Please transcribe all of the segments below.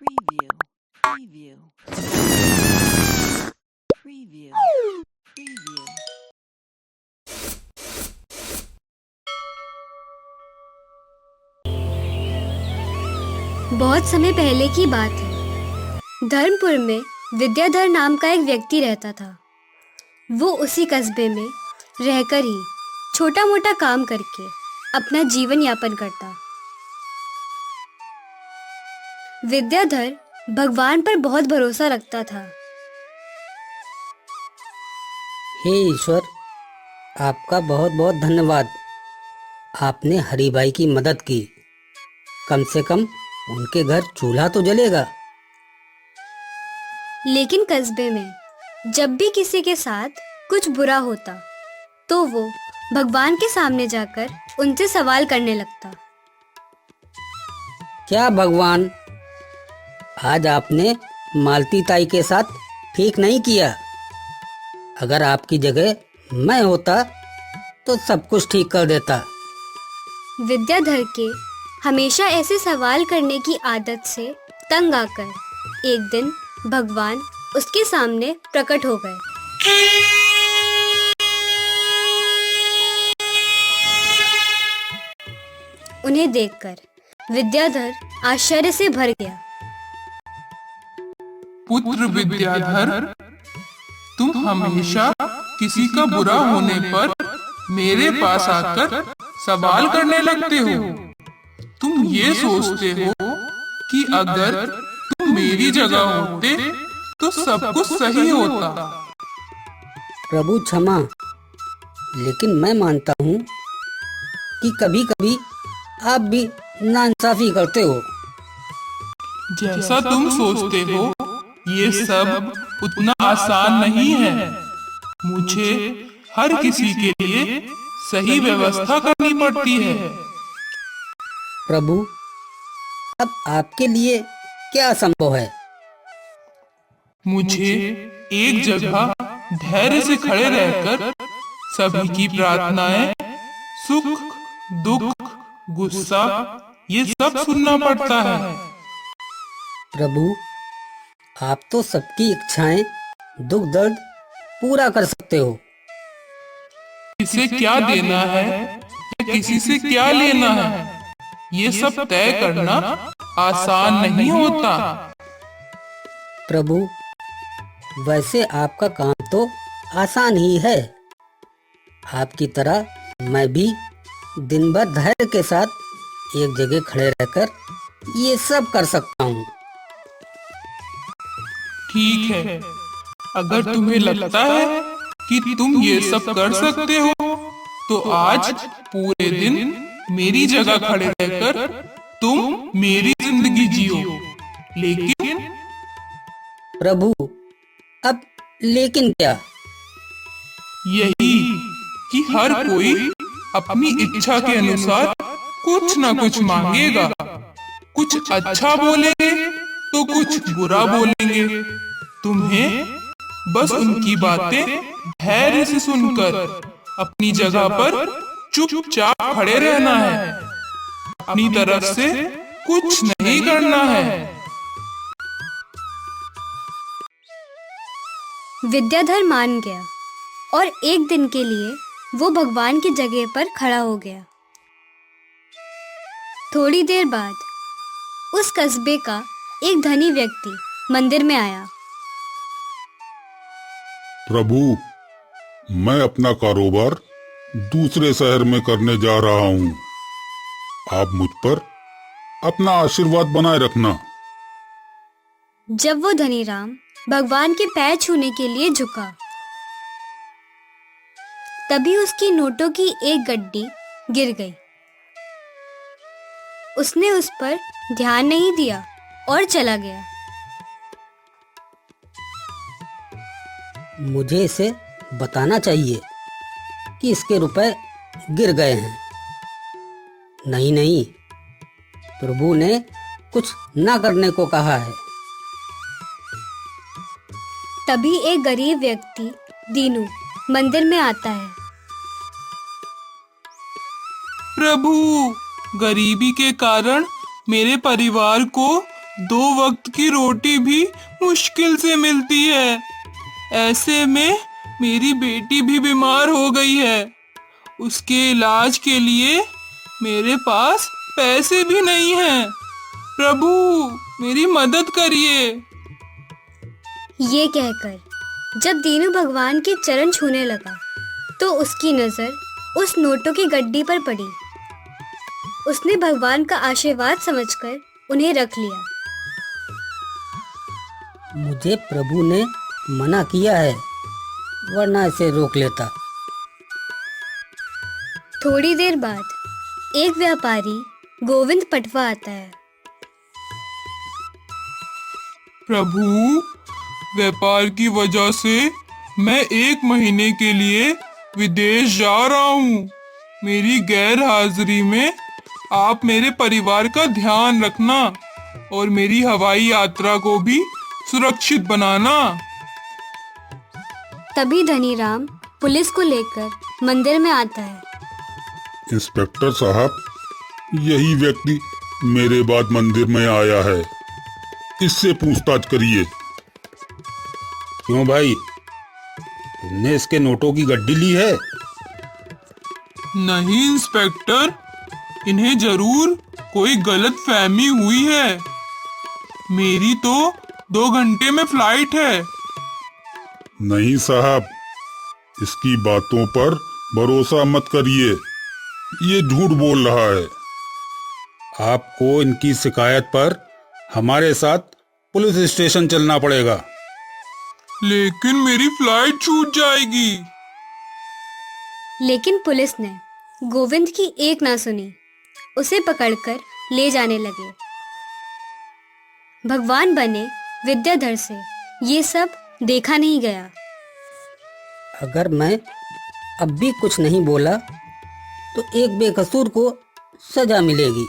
Preview. Preview. Preview. Preview. बहुत समय पहले की बात है। धर्मपुर में विद्याधर नाम का एक व्यक्ति रहता था। वो उसी कस्बे में रहकर ही छोटा मोटा काम करके अपना जीवन यापन करता। विद्याधर भगवान पर बहुत भरोसा रखता था। हे ईश्वर, आपका बहुत बहुत धन्यवाद। आपने हरिभाई की मदद की। कम से कम उनके घर चूल्हा तो जलेगा। लेकिन कस्बे में जब भी किसी के साथ कुछ बुरा होता तो वो भगवान के सामने जाकर उनसे सवाल करने लगता। क्या भगवान, आज आपने मालती ताई के साथ ठीक नहीं किया। अगर आपकी जगह मैं होता तो सब कुछ ठीक कर देता। विद्याधर के हमेशा ऐसे सवाल करने की आदत से तंग आकर एक दिन भगवान उसके सामने प्रकट हो गए। उन्हें देखकर विद्याधर आश्चर्य से भर गया। पुत्र विद्याधर, तुम हमेशा किसी का बुरा होने पर मेरे पास आकर सवाल करने लगते हो। तुम ये सोचते हो कि अगर तुम मेरी जगह होते तो सब कुछ सही होता। प्रभु क्षमा, लेकिन मैं मानता हूँ कि कभी कभी आप भी नाइंसाफी करते हो। जैसा तुम सोचते हो ये सब उतना आसान नहीं है। मुझे हर किसी के लिए सही व्यवस्था करनी पड़ती है। प्रभु, अब आपके लिए क्या संभव है। मुझे एक जगह धैर्य से खड़े रहकर सभी की प्रार्थनाएं, सुख दुख गुस्सा ये सब सुनना पड़ता है। प्रभु, आप तो सबकी इच्छाएं, दुख दर्द पूरा कर सकते हो। किसे क्या देना है या किसी से क्या लेना है, ये सब तय करना आसान नहीं होता। प्रभु, वैसे आपका काम तो आसान ही है। आपकी तरह मैं भी दिन भर धैर्य के साथ एक जगह खड़े रहकर ये सब कर सकता हूँ। ठीक है, अगर तुम्हें लगता है कि तुम ये सब कर सकते हो तो आज पूरे दिन मेरी जगह खड़े रहकर तुम मेरी जिंदगी जियो। लेकिन प्रभु, अब लेकिन क्या। यही कि हर कोई अपनी इच्छा के अनुसार कुछ न कुछ मांगेगा। कुछ अच्छा बोलेंगे तो कुछ बुरा बोलेंगे। तुम्हें बस उनकी बातें धैर्य से सुनकर अपनी जगह पर चुपचाप खड़े रहना है। अपनी तरफ से कुछ नहीं करना है। विद्याधर मान गया और एक दिन के लिए वो भगवान की जगह पर खड़ा हो गया। थोड़ी देर बाद उस कस्बे का एक धनी व्यक्ति मंदिर में आया। प्रभु, मैं अपना कारोबार दूसरे शहर में करने जा रहा हूँ। आप मुझ पर अपना आशीर्वाद बनाए रखना। जब वो धनीराम भगवान के पैर छूने के लिए झुका, तभी उसकी नोटों की एक गड्डी गिर गई। उसने उस पर ध्यान नहीं दिया और चला गया। मुझे इसे बताना चाहिए कि इसके रुपए गिर गए हैं। नहीं नहीं, प्रभु ने कुछ ना करने को कहा है। तभी एक गरीब व्यक्ति दीनू मंदिर में आता है। प्रभु, गरीबी के कारण मेरे परिवार को 2 वक्त की रोटी भी मुश्किल से मिलती है। ऐसे में मेरी बेटी भी बीमार हो गई है। उसके इलाज के लिए मेरे पास पैसे भी नहीं हैं। प्रभु, मेरी मदद करिए। ये कहकर जब दीनू भगवान के चरण छूने लगा तो उसकी नजर उस नोटों की गड्डी पर पड़ी। उसने भगवान का आशीर्वाद समझकर उन्हें रख लिया। मुझे प्रभु ने मना किया है, वरना इसे रोक लेता। थोड़ी देर बाद एक व्यापारी गोविंद पटवा आता है। प्रभु, व्यापार की वजह से मैं 1 महीने के लिए विदेश जा रहा हूँ। मेरी गैर हाजिरी में आप मेरे परिवार का ध्यान रखना और मेरी हवाई यात्रा को भी सुरक्षित बनाना। तभी धनीराम पुलिस को लेकर मंदिर में आता है। इंस्पेक्टर साहब, यही व्यक्ति मेरे बाद मंदिर में आया है, इससे पूछताछ करिए। क्यों भाई, तुमने इसके नोटों की गड्डी ली है? नहीं इंस्पेक्टर, इन्हें जरूर कोई गलत फहमी हुई है। मेरी तो 2 घंटे में फ्लाइट है। नहीं साहब, इसकी बातों पर भरोसा मत करिए, ये झूठ बोल रहा है। आपको इनकी शिकायत पर हमारे साथ पुलिस स्टेशन चलना पड़ेगा। लेकिन मेरी फ्लाइट छूट जाएगी। लेकिन पुलिस ने गोविंद की एक ना सुनी, उसे पकड़कर ले जाने लगे। भगवान बने विद्याधर से ये सब देखा नहीं गया। अगर मैं अब भी कुछ नहीं बोला तो एक बेकसूर को सजा मिलेगी।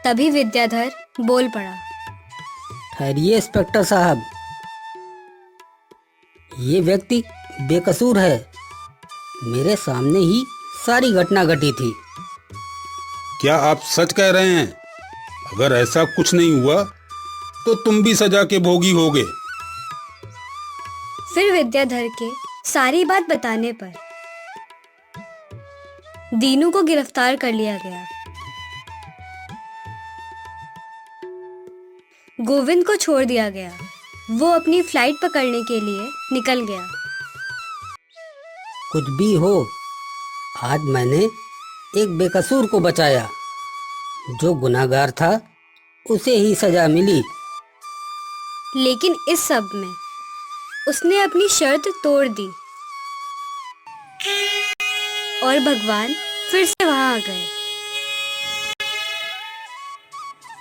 तभी विद्याधर बोल पड़ा। ठहरिए इंस्पेक्टर साहब, ये व्यक्ति बेकसूर है। मेरे सामने ही सारी घटना घटी थी। क्या आप सच कह रहे हैं? अगर ऐसा कुछ नहीं हुआ तो तुम भी सजा के भोगी होगे। फिर विद्याधर के सारी बात बताने पर दीनू को गिरफ्तार कर लिया गया। गोविंद को छोड़ दिया गया। वो अपनी फ्लाइट पकड़ने के लिए निकल गया। कुछ भी हो, आज मैंने एक बेकसूर को बचाया। जो गुनाहगार था उसे ही सजा मिली। लेकिन इस सब में उसने अपनी शर्त तोड़ दी और भगवान फिर से वहां आ गए।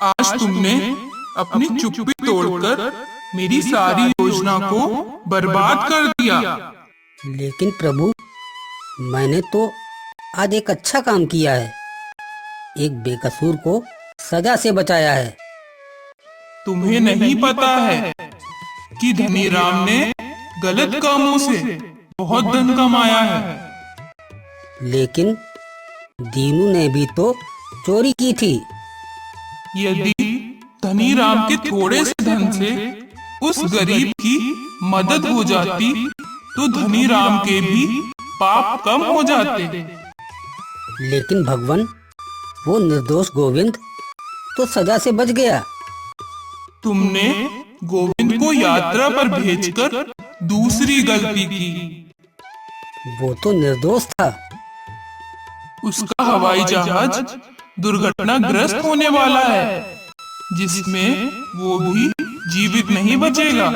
आज तुमने अपनी चुप्पी तोड़कर मेरी सारी योजना को बर्बाद कर दिया। लेकिन प्रभु, मैंने तो आज एक अच्छा काम किया है। एक बेकसूर को सजा से बचाया है। तुम्हें नहीं पता है कि धनीराम ने गलत कामों से बहुत धन कमाया है। लेकिन दीनू ने भी तो चोरी की थी। यदि धनीराम के थोड़े से धन से उस गरीब की मदद हो जाती तो धनीराम के भी पाप कम हो जाते। लेकिन भगवान, वो निर्दोष गोविंद तो सजा से बच गया। तुमने गोविंद को यात्रा पर भेजकर दूसरी गलती की। वो तो निर्दोष था। उसका हवाई जहाज दुर्घटनाग्रस्त होने वाला है, जिसमें वो भी जीवित नहीं बचेगा।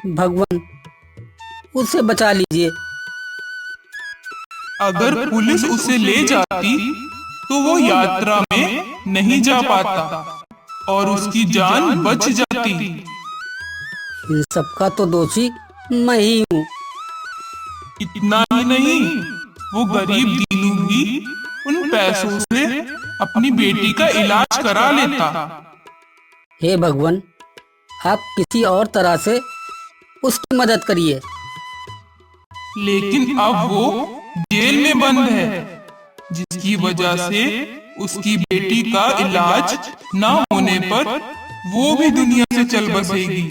भगवान, उसे बचा लीजिए। अगर पुलिस उसे ले जाती तो वो यात्रा में नहीं जा पाता और उसकी जान बच जाती। इन सब का तो दोषी मैं ही हूँ। इतना ही नहीं, वो गरीब दीनू भी उन पैसों से अपनी बेटी का इलाज करा लेता। हे भगवान, आप किसी और तरह से उसकी मदद करिए। लेकिन अब वो जेल में बंद है, जिसकी वजह से उसकी बेटी का इलाज ना होने पर वो भी दुनिया से चल बसेगी।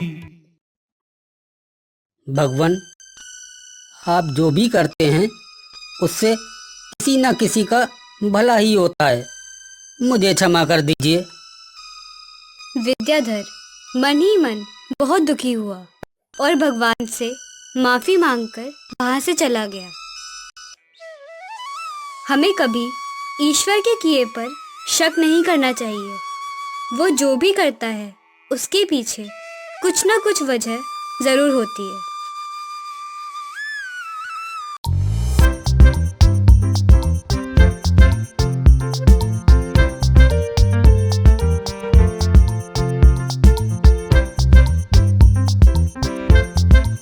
भगवान, आप जो भी करते हैं उससे किसी न किसी का भला ही होता है, मुझे क्षमा कर दीजिए। विद्याधर मन ही मन बहुत दुखी हुआ और भगवान से माफी मांगकर वहां से चला गया। हमें कभी ईश्वर के किए पर शक नहीं करना चाहिए। वो जो भी करता है उसके पीछे कुछ ना कुछ वजह जरूर होती है।